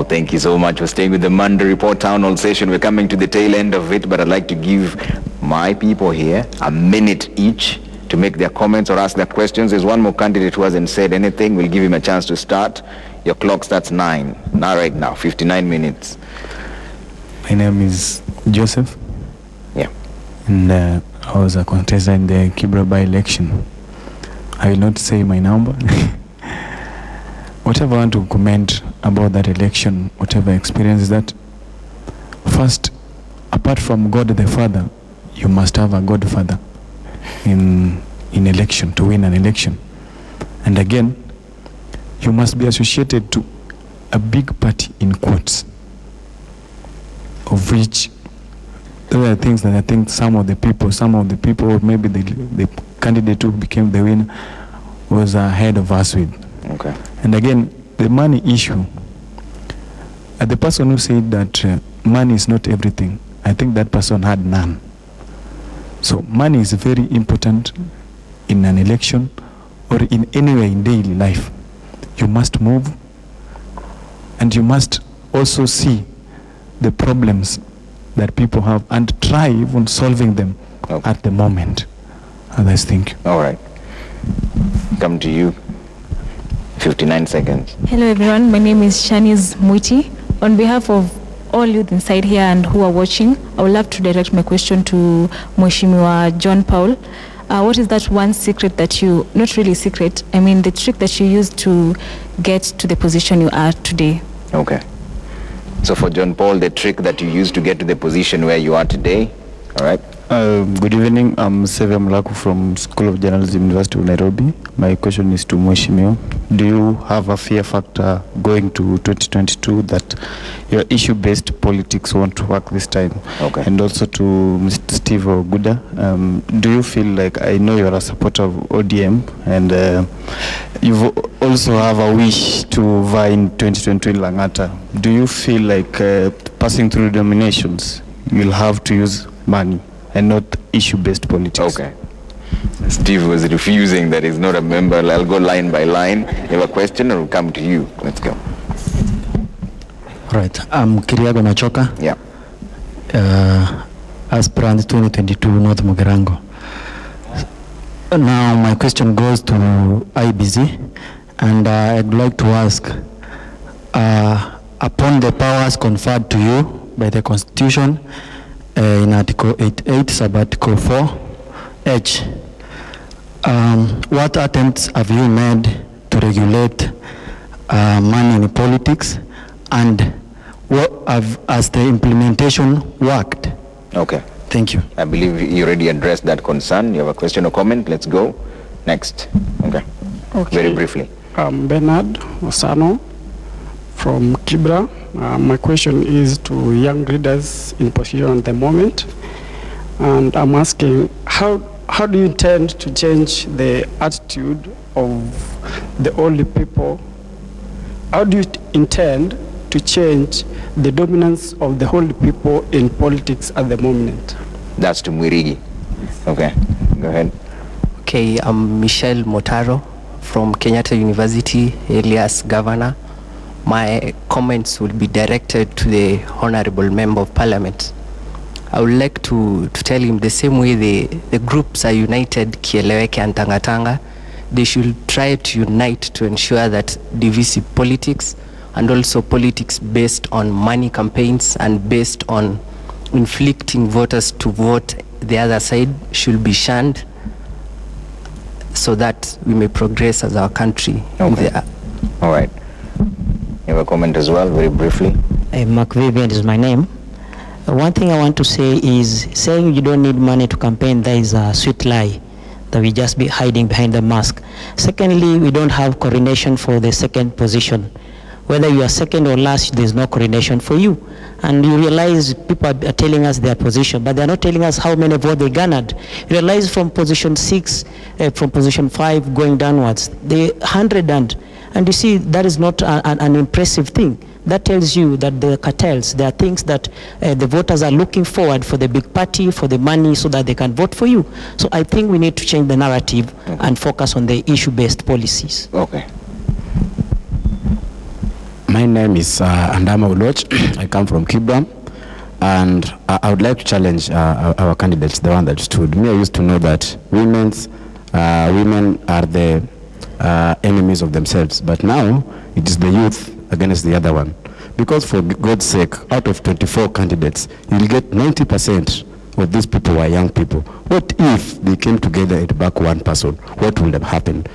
Wow, thank you so much for staying with the Monday Report Town Hall session. We're coming to the tail end of it, but I'd like to give my people here a minute each to make their comments or ask their questions. There's one more candidate who hasn't said anything. We'll give him a chance to start. Your clock starts 9. Now, right now, 59 minutes. My name is Joseph. Yeah. And I was a contestant in the Kibra by-election. I will not say my number. Whatever I want to comment about that election, whatever experience that, first, apart from God the Father, you must have a Godfather in election, to win an election. And again, you must be associated to a big party in quotes, of which there are things that I think some of the people, or maybe the candidate who became the winner was ahead of us with. Okay. And again, the money issue, the person who said that money is not everything, I think that person had none. So money is very important in an election or in anywhere in daily life. You must move, and you must also see the problems that people have and try even solving them at the moment. Others think. All right. Come to you. 59 seconds. Hello everyone, my name is Shanice Muiti. On behalf of all youth inside here and who are watching, I would love to direct my question to Mheshimiwa John Paul. What is that one secret that you, not really secret, I mean the trick that you used to get to the position you are today? Okay. So for John Paul, the trick that you used to get to the position where you are today, all right? Good evening, I'm Sevia Mulaku from School of Journalism, University of Nairobi. My question is to Mheshimiwa. Do you have a fear factor going to 2022 that your issue-based politics won't work this time? Okay. And also to Mr. Steve Oguda, do you feel like, I know you're a supporter of ODM, and you also have a wish to vie in 2022 in Langata. Do you feel like passing through nominations, you'll have to use money and not issue-based politics? Okay. Steve was refusing that he's not a member. I'll go line by line. You have a question, or we'll come to you. Let's go. All right. I'm Kiriago Nachoka. Yeah. Aspirant 2022 North Mugirango. Now my question goes to IBZ, and I'd like to ask, upon the powers conferred to you by the Constitution, in Article 88, Sub-Article 4H, what attempts have you made to regulate money in politics, and what has the implementation worked? Okay. Thank you. I believe you already addressed that concern. You have a question or comment? Let's go. Next. Okay. Very briefly. Bernard Osano from Kibra. My question is to young leaders in position at the moment, and I'm asking, how do you intend to change the attitude of the old people? How do you intend to change the dominance of the old people in politics at the moment? That's to Mwirigi. Okay, go ahead. Okay, I'm Michelle Motaro from Kenyatta University, alias Governor. My comments will be directed to the Honorable Member of Parliament. I would like to tell him the same way the groups are united, Kieleweke and Tangatanga, they should try to unite to ensure that divisive politics and also politics based on money campaigns and based on inflicting voters to vote the other side should be shunned, so that we may progress as our country. Okay. All right. You have a comment as well, very briefly. Mark Vivian is my name. One thing I want to say is, saying you don't need money to campaign, that is a sweet lie, that we just be hiding behind the mask. Secondly, we don't have coordination for the second position. Whether you are second or last, there's no coordination for you. And you realize people are telling us their position, but they're not telling us how many votes they garnered. You realize from position 6, from position 5 going downwards, they 100 and you see that is not an impressive thing. That tells you that the cartels, there are things that the voters are looking forward for the big party, for the money, so that they can vote for you. So I think we need to change the narrative and focus on the issue-based policies. Okay. My name is Andama Uloch. I come from Kibra, and I would like to challenge our candidates, the one that stood. Me, I used to know that women are the enemies of themselves, but now it is the youth against the other one. Because for God's sake, out of 24 candidates, you'll get 90% of these people were young people. What if they came together and back one person? What would have happened?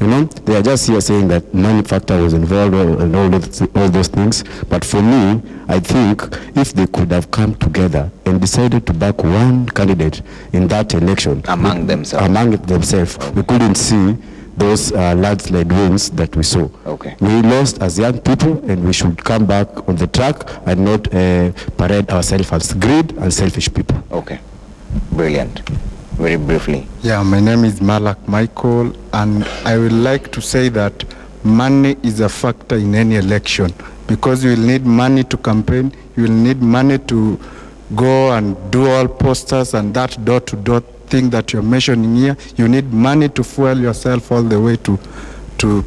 You know, they are just here saying that money factor was involved and all those things. But for me, I think if they could have come together and decided to back one candidate in that election among themselves, we couldn't see those landslide wins that we saw. Okay. We lost as young people, and we should come back on the track and not parade ourselves as greed and selfish people. Okay. Brilliant. Very briefly. Yeah, my name is Malak Michael, and I would like to say that money is a factor in any election, because you will need money to campaign, you will need money to go and do all posters and that door-to-door thing that you're mentioning here. You need money to fuel yourself all the way to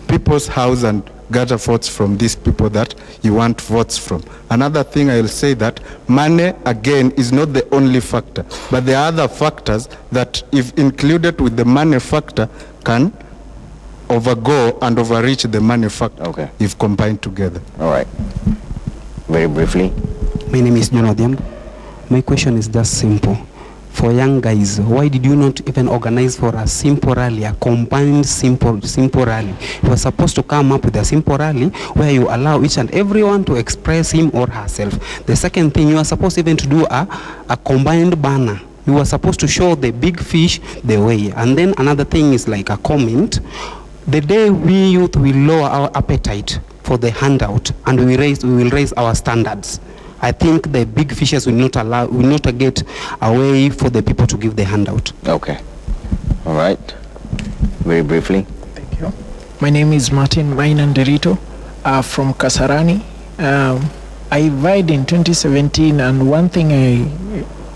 people's house and gather votes from these people that you want votes from. Another thing I will say that money, again, is not the only factor, but there are other factors that, if included with the money factor, can overgo and overreach the money factor if combined together. All right. Very briefly. My name is John Odhiambo. My question is just simple. For young guys, why did you not even organize for a simple rally, a combined simple rally? You were supposed to come up with a simple rally where you allow each and everyone to express him or herself. The second thing, you are supposed even to do a combined banner. You were supposed to show the big fish the way. And then another thing is like a comment. The day we youth will lower our appetite for the handout and we will raise our standards, I think the big fishes will not get a way for the people to give the handout. Okay. All right. Very briefly. Thank you. My name is Martin Mainanderito from Kasarani. I vied in 2017, and one thing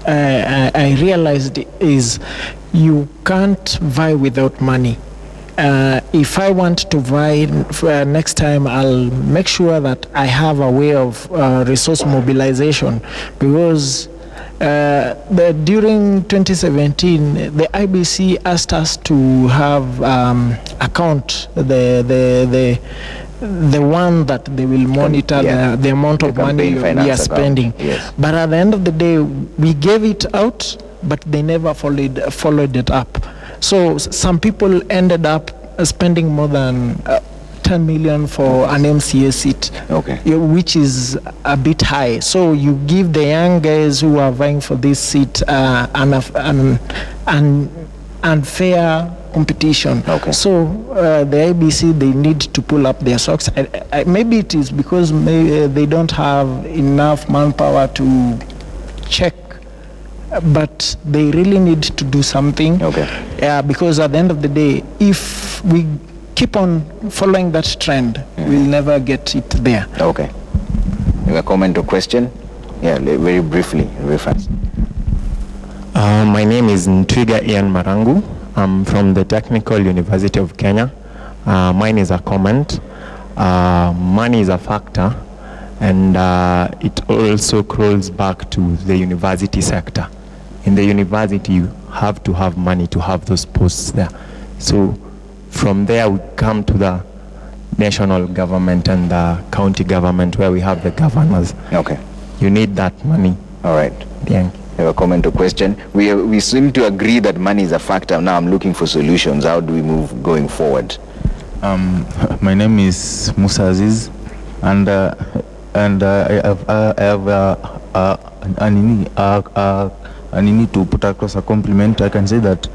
I realized is you can't vie without money. If I want to vie next time, I'll make sure that I have a way of resource mobilization, because during 2017, the IBC asked us to have account the one that they will monitor the amount of money we are spending. Yes. But at the end of the day, we gave it out, but they never followed it up. So some people ended up spending more than 10 million for an MCA seat, which is a bit high. So you give the young guys who are vying for this seat an unfair competition. So the IBC, they need to pull up their socks. Maybe it is because they don't have enough manpower to check, but they really need to do something. Because at the end of the day, if we keep on following that trend, we'll never get it there. Okay. You have a comment or question? Yeah, very briefly, very fast. My name is Ntwiga Ian Marangu. I'm from the Technical University of Kenya. Mine is a comment. Money is a factor, and it also crawls back to the university sector. In the university, you have to have money to have those posts there. So from there, we come to the national government and the county government, where we have the governors. You need that money. All right. Thank you. Have a comment or question? We seem to agree that money is a factor. Now I'm looking for solutions. How do we move going forward? My name is Musa Aziz, and I need to put across a compliment. I can say that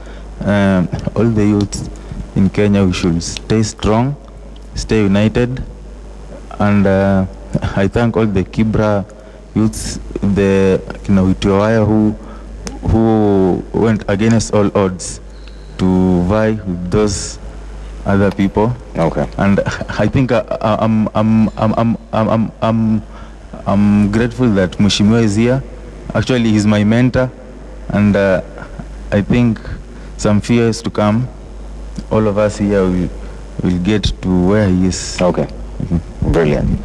all the youths in Kenya, we should stay strong, stay united, and I thank all the Kibra youths, the Witiwaya who went against all odds to vie with those other people. And I think I'm grateful that Mheshimiwa is here. Actually, he's my mentor, and I think some fears to come, all of us here will get to where he is. Brilliant.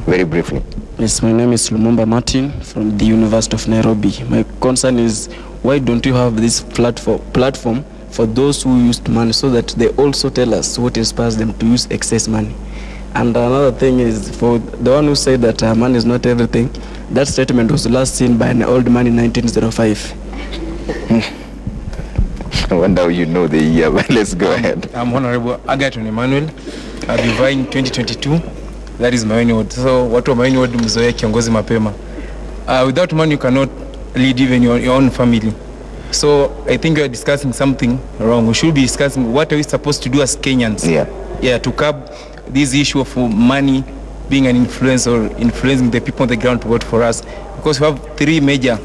Very briefly. Yes, my name is Lumumba Martin from the University of Nairobi. My concern is, why don't you have this platform for those who used money so that they also tell us what inspires them to use excess money? And another thing is, for the one who said that money is not everything, that statement was last seen by an old man in 1905. I wonder how you know the year, but let's go ahead. I'm Honorable Agaton Emmanuel. I'll be vying 2022. That is my own word. So what was my own word? Mzoe kiongozi mapema. Without money, you cannot lead even your own family. So I think we are discussing something wrong. We should be discussing what are we supposed to do as Kenyans. Yeah, to curb this issue of money being an influence or influencing the people on the ground to vote for us. Because we have three major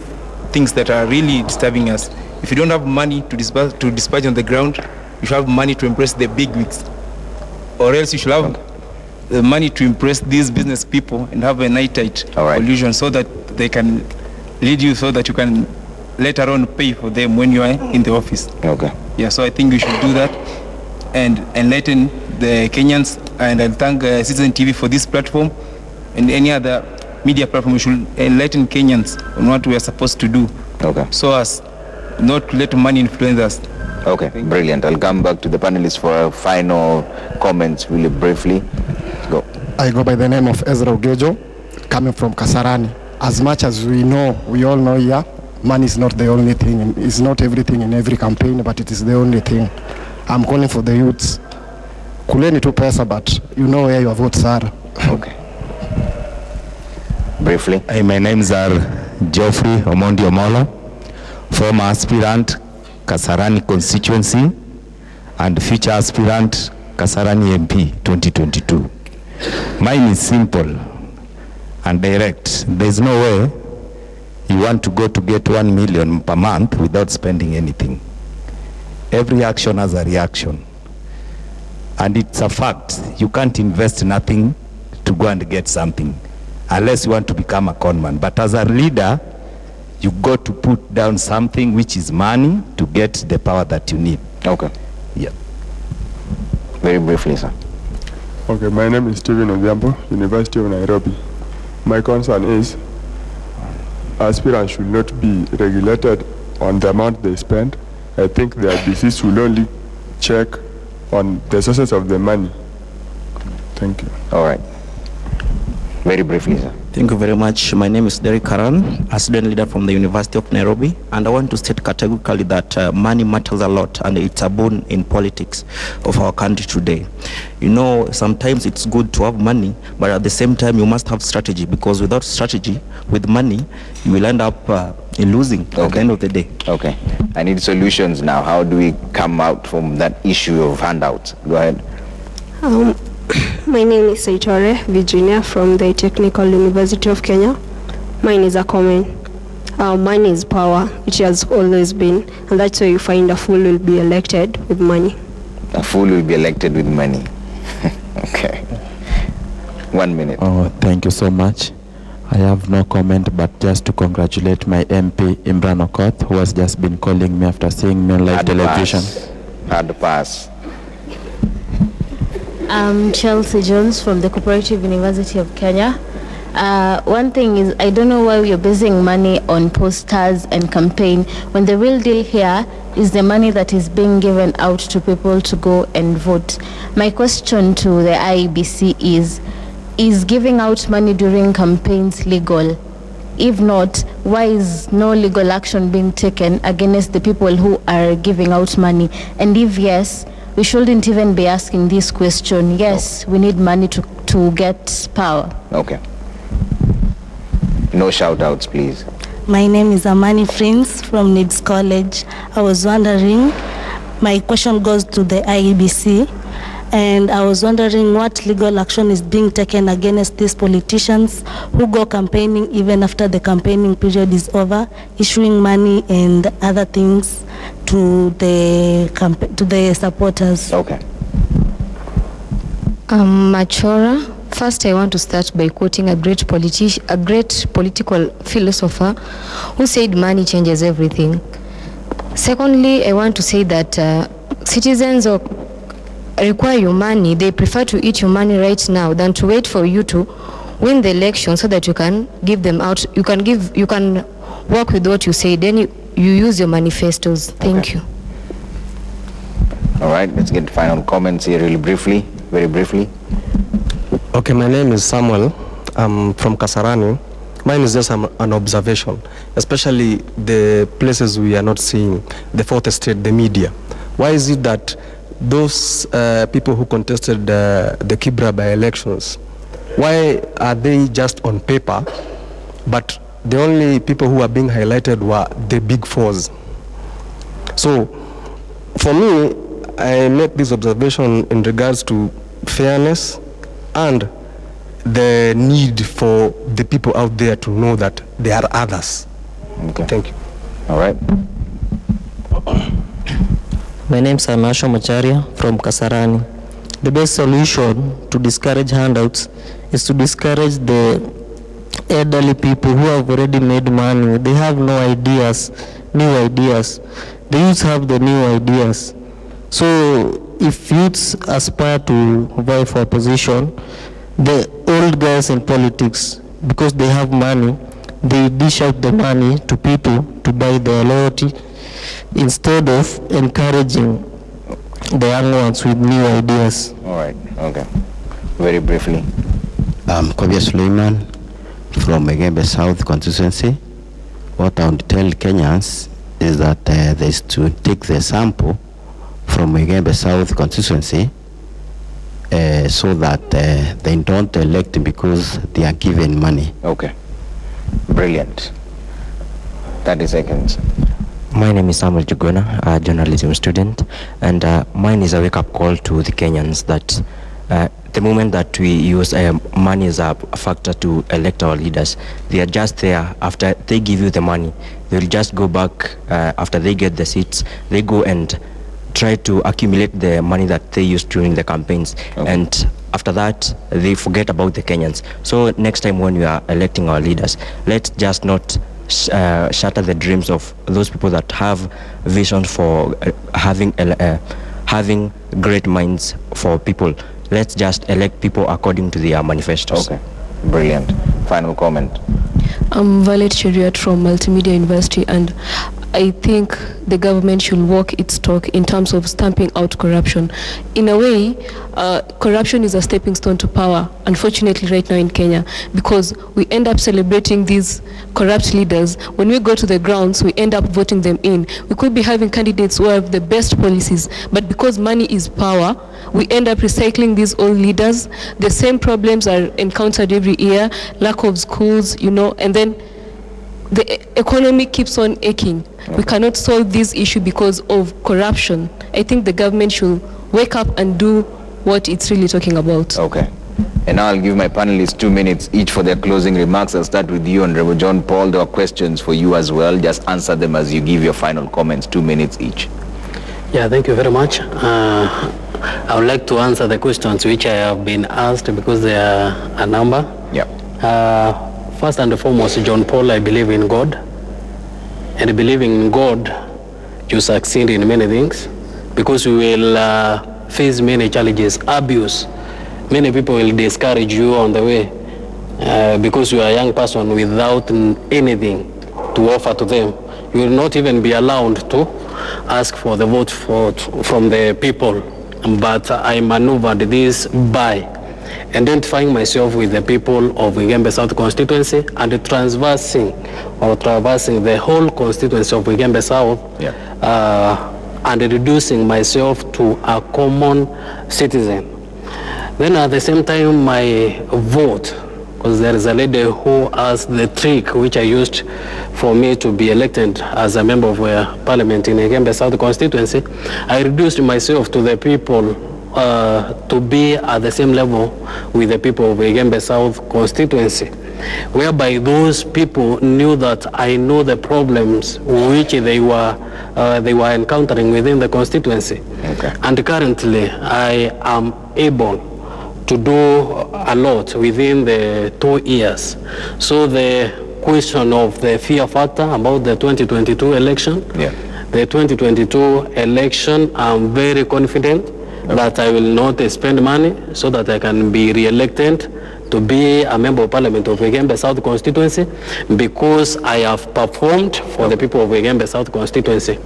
things that are really disturbing us. If you don't have money to dispatch on the ground, you should have money to impress the big wigs. Or else you should have the money to impress these business people and have a night-tight illusion so that they can lead you, so that you can later on pay for them when you are in the office. Okay. Yeah, so I think we should do that and enlighten the Kenyans, and I thank Citizen TV for this platform and any other media platform. We should enlighten Kenyans on what we are supposed to do. Okay. So as not to let money influence us. Okay, brilliant. I'll come back to the panelists for final comments really briefly. Go. I go by the name of Ezra Ugejo, coming from Kasarani. As much as we all know here, money is not the only thing. It's not everything in every campaign, but it is the only thing. I'm calling for the youths. Kuleni tu pesa, but you know where your votes are. Okay. Briefly. Hey, my names are Geoffrey Omondi Omolo, former aspirant Kasarani constituency and future aspirant Kasarani MP 2022. Mine is simple and direct. There's no way you want to go to get 1 million per month without spending anything. Every action has a reaction. And it's a fact. You can't invest nothing to go and get something unless you want to become a conman. But as a leader, you got to put down something which is money to get the power that you need. Okay. Yeah. Very briefly, sir. Okay, my name is Stephen Odhiambo, University of Nairobi. My concern is aspirants should not be regulated on the amount they spend. I think the IBC should only check on the sources of the money. Thank you. All right. Very briefly, sir. Thank you very much. My name is Derek Karan, a student leader from the University of Nairobi, and I want to state categorically that money matters a lot, and it's a boon in politics of our country today. You know, sometimes it's good to have money, but at the same time you must have strategy, because without strategy, with money, you will end up losing at the end of the day. Okay. I need solutions now. How do we come out from that issue of handouts? Go ahead. My name is Saitore Virginia from the Technical University of Kenya. Mine is a comment. Money is power, which has always been, and that's why you find a fool will be elected with money. A fool will be elected with money. Okay. 1 minute. Oh, thank you so much. I have no comment, but just to congratulate my MP, Imran Okoth, who has just been calling me after seeing me on live television. Hard pass. I'm Chelsea Jones from the Cooperative University of Kenya. One thing is, I don't know why we are basing money on posters and campaign when the real deal here is the money that is being given out to people to go and vote. My question to the IEBC is giving out money during campaigns legal? If not, why is no legal action being taken against the people who are giving out money? And if yes, we shouldn't even be asking this question. Yes, we need money to get power. Okay. No shout outs, please. My name is Amani Prince from Needs College. I was wondering, my question goes to the IEBC, and I was wondering what legal action is being taken against these politicians who go campaigning even after the campaigning period is over, issuing money and other things to the supporters. Okay. Machora. First, I want to start by quoting a great political philosopher who said money changes everything. Secondly, I want to say that citizens require your money. They prefer to eat your money right now than to wait for you to win the election so that you can give them out. You can work with what you say. Then you use your manifestos. Thank you. All right, let's get final comments here really briefly, very briefly. Okay, my name is Samuel. I'm from Kasarani. Mine is just an observation, especially the places we are not seeing, the fourth estate, the media. Why is it that those people who contested the Kibra by-elections, why are they just on paper, but the only people who are being highlighted were the big fours? So, for me, I make this observation in regards to fairness and the need for the people out there to know that there are others. Okay. Thank you. All right. My name is Amasho Macharia from Kasarani. The best solution to discourage handouts is to discourage the elderly people who have already made money. They have no ideas, new ideas. The youths have the new ideas. So if youths aspire to vie for a position, the old guys in politics, because they have money, they dish out the money to people to buy their loyalty instead of encouraging the young ones with new ideas. All right, okay. Very briefly. I'm Kobia Suleiman from Egembe South constituency. What I would tell Kenyans is that they is to take the sample from Egembe South constituency so that they don't elect because they are given money. Okay. Brilliant. 30 seconds. My name is Samuel Jugona, a journalism student, and mine is a wake-up call to the Kenyans that the moment that we use money as a factor to elect our leaders, they are just there after they give you the money. They'll just go back after they get the seats. They go and try to accumulate the money that they used during the campaigns. Okay. And after that, they forget about the Kenyans. So next time when we are electing our leaders, let's just not shatter the dreams of those people that have vision for having great minds for people. Let's just elect people according to their manifestos. Okay, brilliant. Final comment. I'm Violet Cheriot from Multimedia University, and I think the government should walk its talk in terms of stamping out corruption. In a way, corruption is a stepping stone to power, unfortunately right now in Kenya, because we end up celebrating these corrupt leaders. When we go to the grounds, we end up voting them in. We could be having candidates who have the best policies, but because money is power, we end up recycling these old leaders. The same problems are encountered every year, lack of schools, and then the economy keeps on aching. Okay. We cannot solve this issue because of corruption. I think the government should wake up and do what it's really talking about. Okay. And now I'll give my panelists 2 minutes each for their closing remarks. I'll start with you, Honorable John Paul. There are questions for you as well. Just answer them as you give your final comments, 2 minutes each. Yeah, thank you very much. I would like to answer the questions which I have been asked because there are a number. Yeah. First and foremost, John Paul, I believe in God. And believing in God, you succeed in many things because we will face many challenges, abuse. Many people will discourage you on the way because you are a young person without anything to offer to them. You will not even be allowed to ask for the vote from the people. But I maneuvered this by identifying myself with the people of Igembe South constituency and traversing the whole constituency of Igembe South, and reducing myself to a common citizen. Then at the same time, my vote, because there is a lady who asked the trick which I used for me to be elected as a member of parliament in Igembe South constituency, I reduced myself to the people to be at the same level with the people of Igembe South constituency, whereby those people knew that I know the problems which they were encountering within the constituency. Okay. And currently, I am able to do a lot within the 2 years. So the question of the fear factor about the 2022 election, the 2022 election, I'm very confident that I will not spend money so that I can be re-elected to be a member of parliament of Wegembe South constituency because I have performed for the people of Wegembe South constituency.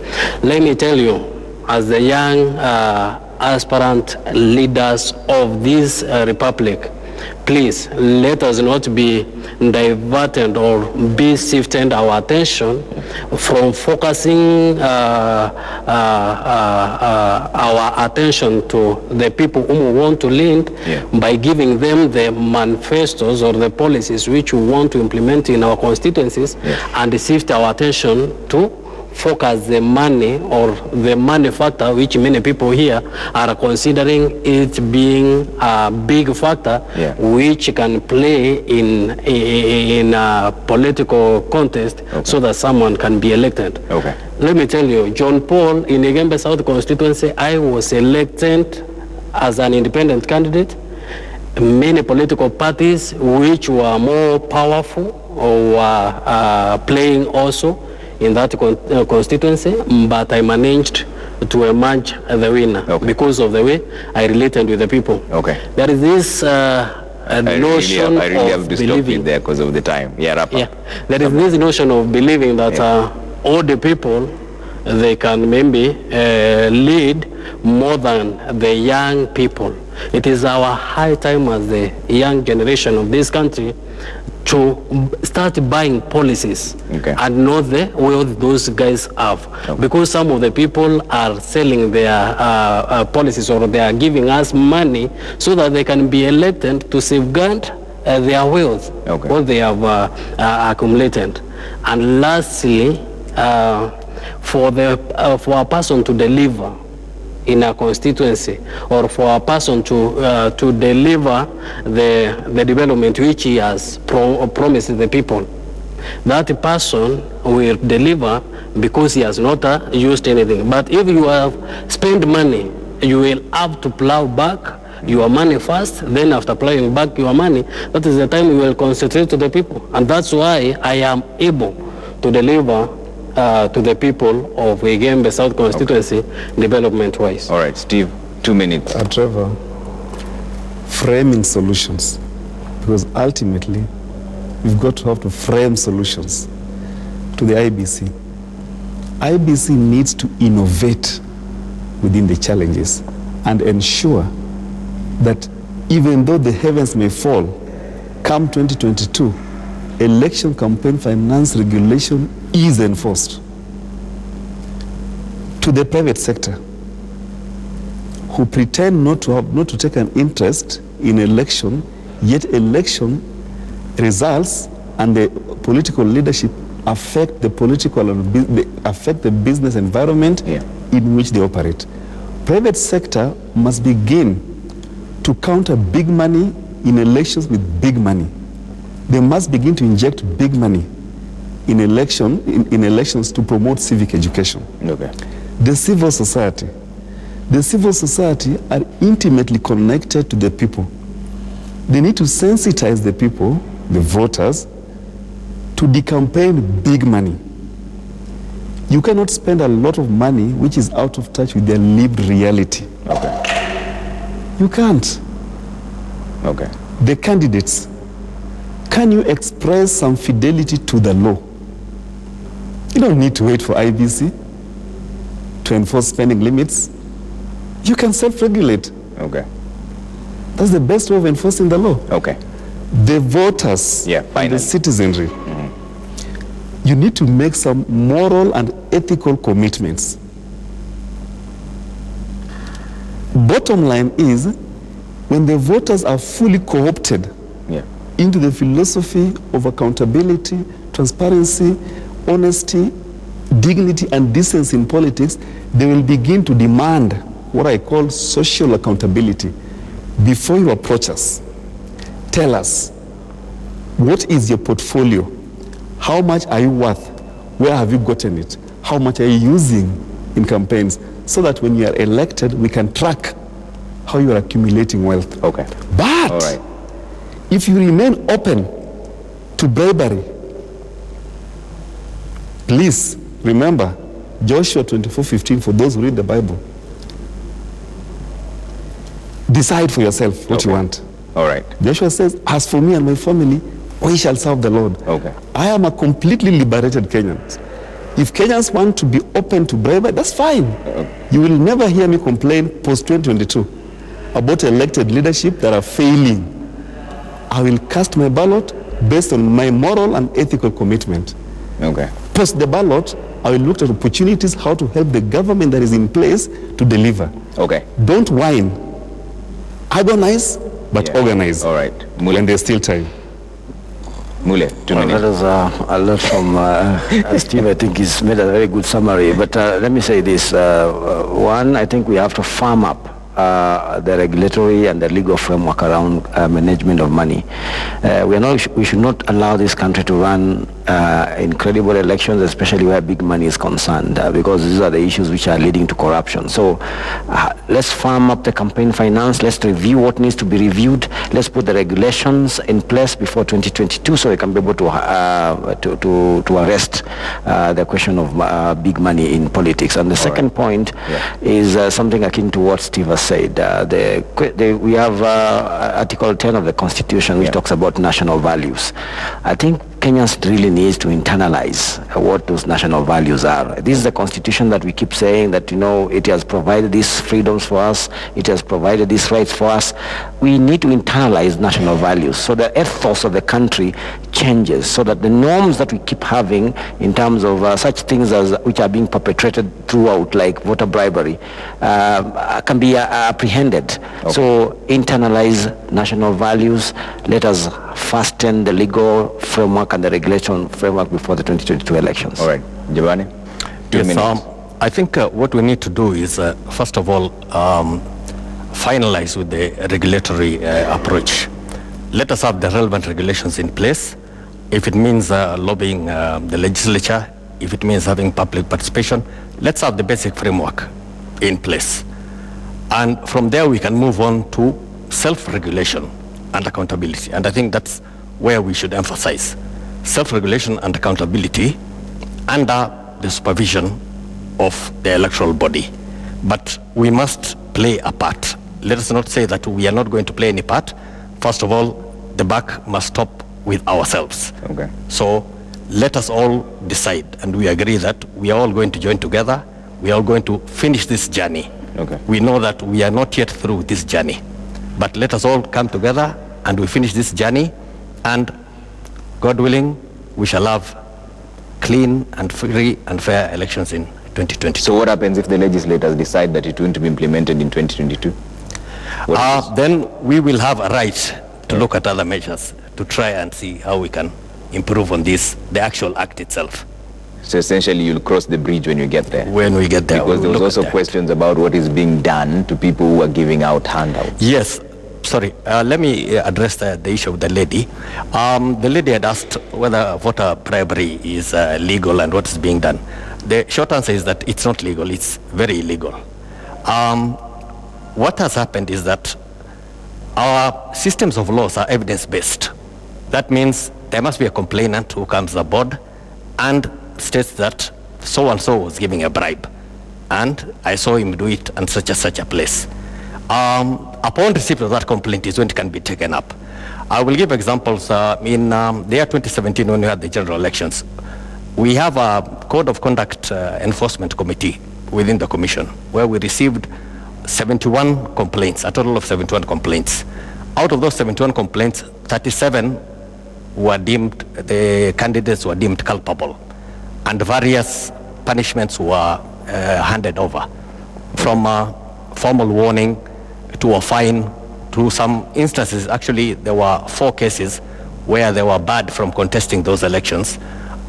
Let me tell you, as the young aspirant leaders of this republic, please let us not be diverted or be shifted our attention from focusing our attention to the people whom we want to lead by giving them the manifestos or the policies which we want to implement in our constituencies and shift our attention to focus the money or the money factor, which many people here are considering it being a big factor, which can play in a political contest so that someone can be elected. Let me tell you, John Paul, in Wegembe South constituency, I was elected as an independent candidate. Many political parties which were more powerful or were playing also in that constituency, but I managed to emerge the winner because of the way I related with the people. There is this notion I really of have to stop you there because of the time. There is this notion of believing that all the people, they can maybe lead more than the young people. It is our high time as the young generation of this country to start buying policies and know the wealth those guys have. Because some of the people are selling their policies, or they are giving us money so that they can be elected to safeguard their wealth, what they have accumulated. And lastly, for a person to deliver in a constituency, or for a person to deliver the development which he has promised the people, that person will deliver because he has not used anything. But if you have spent money, you will have to plow back your money first, then after plowing back your money, that is the time you will concentrate to the people. And that's why I am able to deliver to the people of Wegembe South constituency development-wise. All right, Steve, 2 minutes. Trevor, framing solutions, because ultimately we've got to have to frame solutions to the IBC. IBC needs to innovate within the challenges and ensure that even though the heavens may fall, come 2022, election campaign finance regulation is enforced. To the private sector, who pretend not to take an interest in election, yet election results and the political leadership affect the political and affect the business environment in which they operate. Private sector must begin to counter big money in elections with big money. They must begin to inject big money in elections to promote civic education. The civil society are intimately connected to the people. They need to sensitize the people, the voters, to the campaign big money. You cannot spend a lot of money which is out of touch with their lived reality. You can't. The candidates, can you express some fidelity to the law? You don't need to wait for IBC to enforce spending limits. You can self-regulate. That's the best way of enforcing the law. The voters and the citizenry, you need to make some moral and ethical commitments. Bottom line is, when the voters are fully co-opted into the philosophy of accountability, transparency, honesty, dignity, and decency in politics, they will begin to demand what I call social accountability. Before you approach us, tell us, what is your portfolio? How much are you worth? Where have you gotten it? How much are you using in campaigns? So that when you are elected, we can track how you are accumulating wealth. But if you remain open to bribery, please remember Joshua 24:15 for those who read the Bible. Decide for yourself what you want. All right. Joshua says, as for me and my family, we shall serve the Lord. Okay. I am a completely liberated Kenyan. If Kenyans want to be open to bribery, that's fine. You will never hear me complain post-2022 about elected leadership that are failing. I will cast my ballot based on my moral and ethical commitment. Okay. Post the ballot, I will look at opportunities how to help the government that is in place to deliver. Okay. Don't whine. Agonize, but organize. All right. When there's still time. Mule, 2 minutes. That was a lot from Steve. I think he's made a very good summary. But let me say this. One, I think we have to firm up the regulatory and the legal framework around management of money. We should not allow this country to run incredible elections, especially where big money is concerned, because these are the issues which are leading to corruption. So let's firm up the campaign finance. Let's review what needs to be reviewed. Let's put the regulations in place before 2022 so we can be able to arrest the question of big money in politics. And the second point is something akin to what Steve has said. We have Article 10 of the Constitution which talks about national values. I think Kenyans really needs to internalize what those national values are. This is the Constitution that we keep saying that, you know, it has provided these freedoms for us, it has provided these rights for us. We need to internalize national values so the ethos of the country changes, so that the norms that we keep having in terms of such things as which are being perpetrated throughout, like voter bribery, can be apprehended. Okay. So internalize national values. Let us fasten the legal framework and the regulation framework before the 2022 elections. All right. Giovanni? 2 minutes. I think what we need to do is, first of all, finalize with the regulatory approach. Let us have the relevant regulations in place. If it means lobbying the legislature, if it means having public participation, let's have the basic framework in place. And from there we can move on to self-regulation and accountability. And I think that's where we should emphasize. Self-regulation and accountability under the supervision of the electoral body. But we must play a part. Let us not say that we are not going to play any part. First of all, the buck must stop with ourselves. Okay. So let us all decide, and we agree that we are all going to join together. We are all going to finish this journey. Okay. We know that we are not yet through this journey, but let us all come together and we finish this journey, and God willing, we shall have clean and free and fair elections in 2022. So what happens if the legislators decide that it won't be implemented in 2022? Then we will have a right to look at other measures to try and see how we can improve on this, the actual act itself. So essentially you'll cross the bridge when you get there? When we get there. Because there was also questions about what is being done to people who are giving out handouts. Yes. Sorry, let me address the issue of the lady. The lady had asked whether voter bribery is legal and what is being done. The short answer is that it's not legal, it's very illegal. What has happened is that our systems of laws are evidence-based. That means there must be a complainant who comes aboard and states that so-and-so was giving a bribe, and I saw him do it in such a place. Upon receipt of that complaint is when it can be taken up. I will give examples. In the year 2017, when we had the general elections, we have a Code of Conduct Enforcement Committee within the Commission, where we received 71 complaints, a total of 71 complaints. Out of those 71 complaints, 37 were deemed, the candidates were deemed culpable, and various punishments were handed over, from a formal warning to a fine, to some instances. Actually, there were 4 cases where they were barred from contesting those elections,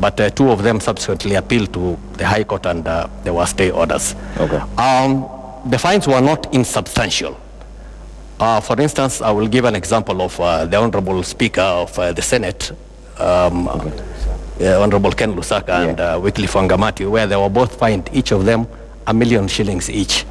but 2 of them subsequently appealed to the High Court, and there were stay orders. Okay. The fines were not insubstantial. For instance, I will give an example of the Honorable Speaker of the Senate, Honorable Ken Lusaka and Wycliffe Wangamati, where they were both fined, each of them, 1 million shillings each,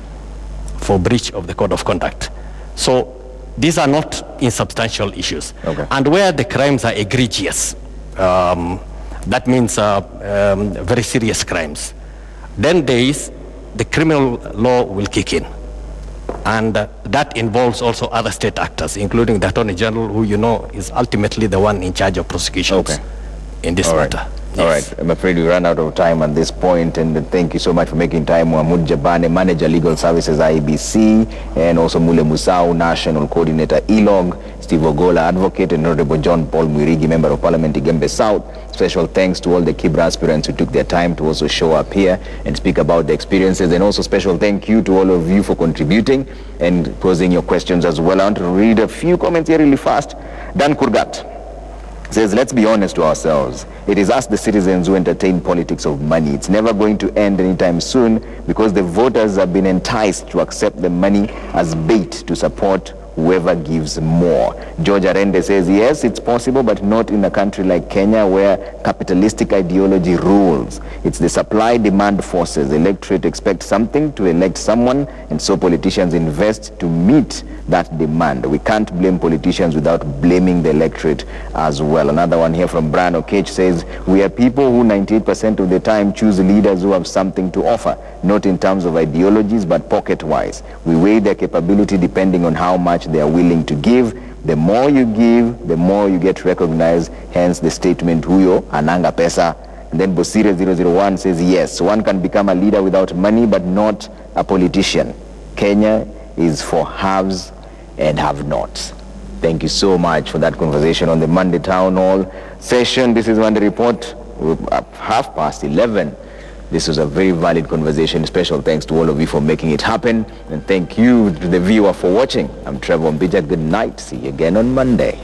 for breach of the Code of Conduct. So these are not insubstantial issues. Okay. And where the crimes are egregious, that means very serious crimes, then there is the criminal law will kick in. And that involves also other state actors, including the Attorney General, who you know is ultimately the one in charge of prosecutions in this matter. All right, I'm afraid we ran out of time at this point, and thank you so much for making time. Mahmoud Jabane, Manager Legal Services IBC, and also Mule Musau, National Coordinator ELOG, Steve Ogola, Advocate, and Honorable John Paul Mwirigi, Member of Parliament, Igembe South. Special thanks to all the Kibra aspirants who took their time to also show up here and speak about the experiences, and also special thank you to all of you for contributing and posing your questions as well. I want to read a few comments here really fast. Dan Kurgat says, let's be honest to ourselves. It is us, the citizens, who entertain politics of money. It's never going to end anytime soon because the voters have been enticed to accept the money as bait to support whoever gives more. George Arende says, yes, it's possible, but not in a country like Kenya where capitalistic ideology rules. It's the supply-demand forces. The electorate expects something to elect someone, and so politicians invest to meet that demand. We can't blame politicians without blaming the electorate as well. Another one here from Brian Okech says, we are people who 98% of the time choose leaders who have something to offer, not in terms of ideologies, but pocket-wise. We weigh their capability depending on how much they are willing to give. The more you give, the more you get recognized, hence the statement, huyo ananga pesa. And then Bosire 001 says, yes, one can become a leader without money, but not a politician. Kenya is for haves and have-nots. Thank you so much for that conversation on the Monday Town Hall session. This is Monday Report, 11:30. This was a very valid conversation. Special thanks to all of you for making it happen. And thank you to the viewer for watching. I'm Trevor Mbija. Good night. See you again on Monday.